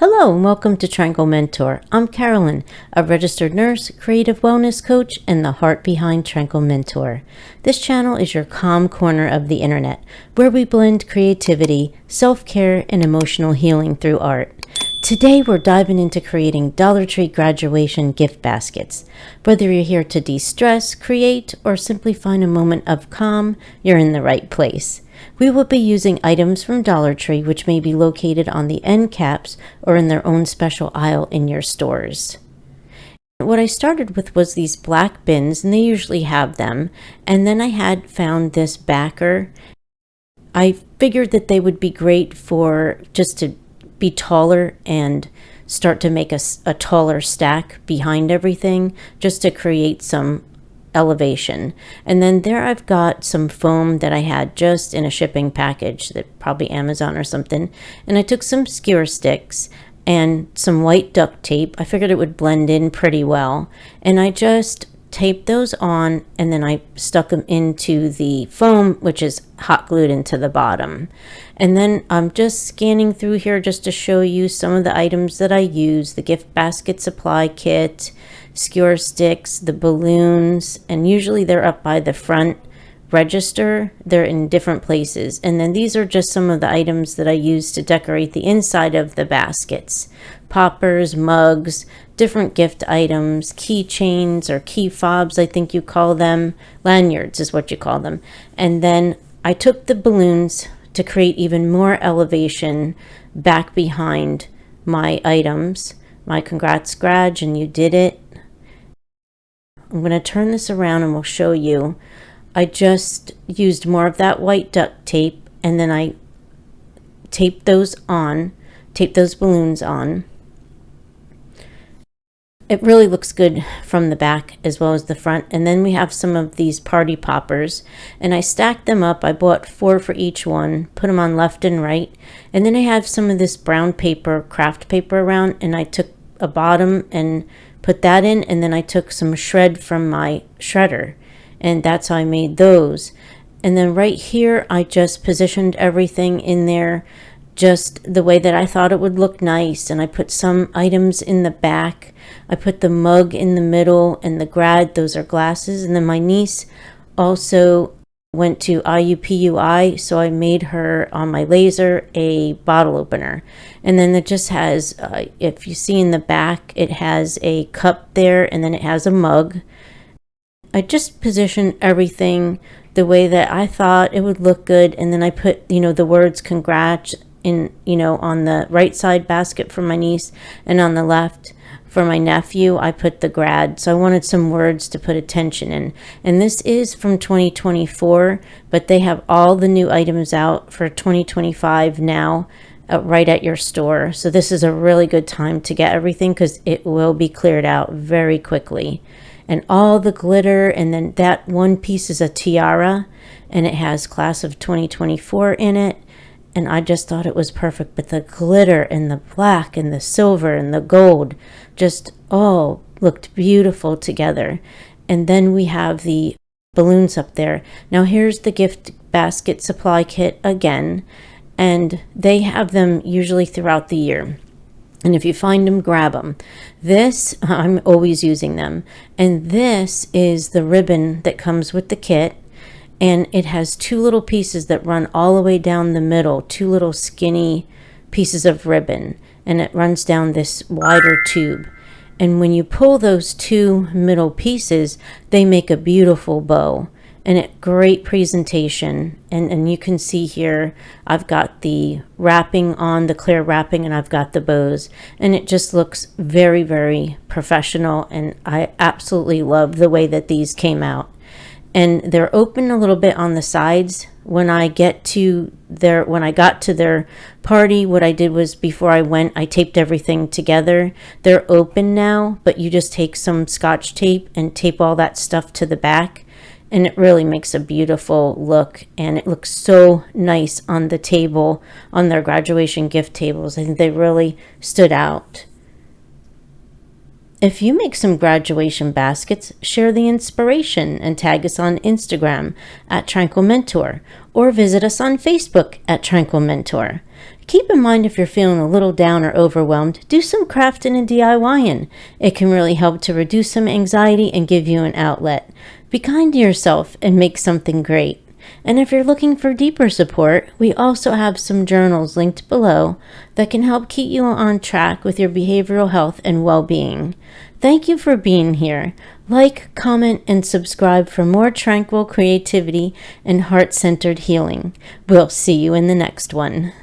Hello and welcome to Tranquil Mentor. I'm Carolyn, a registered nurse, creative wellness coach, and the heart behind Tranquil Mentor. This channel is your calm corner of the internet, where we blend creativity, self-care, and emotional healing through art. Today we're diving into creating Dollar Tree graduation gift baskets. Whether you're here to de-stress, create, or simply find a moment of calm, you're in the right place. We will be using items from Dollar Tree, which may be located on the end caps or in their own special aisle in your stores. What I started with was these black bins, and they usually have them. And then I had found this backer. I figured that they would be great for just to be taller and start to make a taller stack behind everything, just to create some elevation. And then there I've got some foam that I had just in a shipping package, that probably Amazon or something, and I took some skewer sticks and some white duct tape. I figured it would blend in pretty well, and I just taped those on, and then I stuck them into the foam, which is hot glued into the bottom. And then I'm just scanning through here just to show you some of the items that I use: the gift basket supply kit, skewer sticks, the balloons, and usually they're up by the front register. They're in different places. And then these are just some of the items that I use to decorate the inside of the baskets: poppers, mugs, different gift items, keychains or key fobs, I think you call them. Lanyards is what you call them. And then I took the balloons to create even more elevation back behind my items. My congrats, Grad, and you did it. I'm going to turn this around and we'll show you. I just used more of that white duct tape, and then I taped those balloons on. It really looks good from the back as well as the front. And then we have some of these party poppers, and I stacked them up. I bought 4 for each one, put them on left and right. And then I have some of this brown paper, craft paper around, and I took a bottom and put that in, and then I took some shred from my shredder, and that's how I made those. And then right here I just positioned everything in there just the way that I thought it would look nice. And I put some items in the back. I put the mug in the middle, and the Grad, those are glasses. And then my niece also went to IUPUI, so I made her, on my laser, a bottle opener. And then it just has, if you see in the back, it has a cup there, and then it has a mug. I just positioned everything the way that I thought it would look good. And then I put, the words congrats in, on the right side basket for my niece, and on the left for my nephew I put the Grad. So I wanted some words to put attention in. And this is from 2024, but they have all the new items out for 2025 now, right at your store. So this is a really good time to get everything, because it will be cleared out very quickly. And all the glitter, and then that one piece is a tiara, and it has class of 2024 in it. And I just thought it was perfect. But the glitter and the black and the silver and the gold just all looked beautiful together. And then we have the balloons up there. Now here's the gift basket supply kit again. And they have them usually throughout the year. And if you find them, grab them. This, I'm always using them. And this is the ribbon that comes with the kit. And it has 2 little pieces that run all the way down the middle, 2 little skinny pieces of ribbon. And it runs down this wider tube. And when you pull those 2 middle pieces, they make a beautiful bow. And a great presentation. And you can see here, I've got the wrapping on, the clear wrapping, and I've got the bows. And it just looks very, very professional. And I absolutely love the way that these came out. And they're open a little bit on the sides. When I got to their party, what I did was, before I went, I taped everything together. They're open now, but you just take some Scotch tape and tape all that stuff to the back. And it really makes a beautiful look, and it looks so nice on the table, on their graduation gift tables. I think they really stood out. If you make some graduation baskets, share the inspiration and tag us on Instagram at Tranquil Mentor, or visit us on Facebook at Tranquil Mentor. Keep in mind, if you're feeling a little down or overwhelmed, do some crafting and DIYing. It can really help to reduce some anxiety and give you an outlet. Be kind to yourself and make something great. And if you're looking for deeper support, we also have some journals linked below that can help keep you on track with your behavioral health and well-being. Thank you for being here. Like, comment, and subscribe for more tranquil creativity and heart-centered healing. We'll see you in the next one.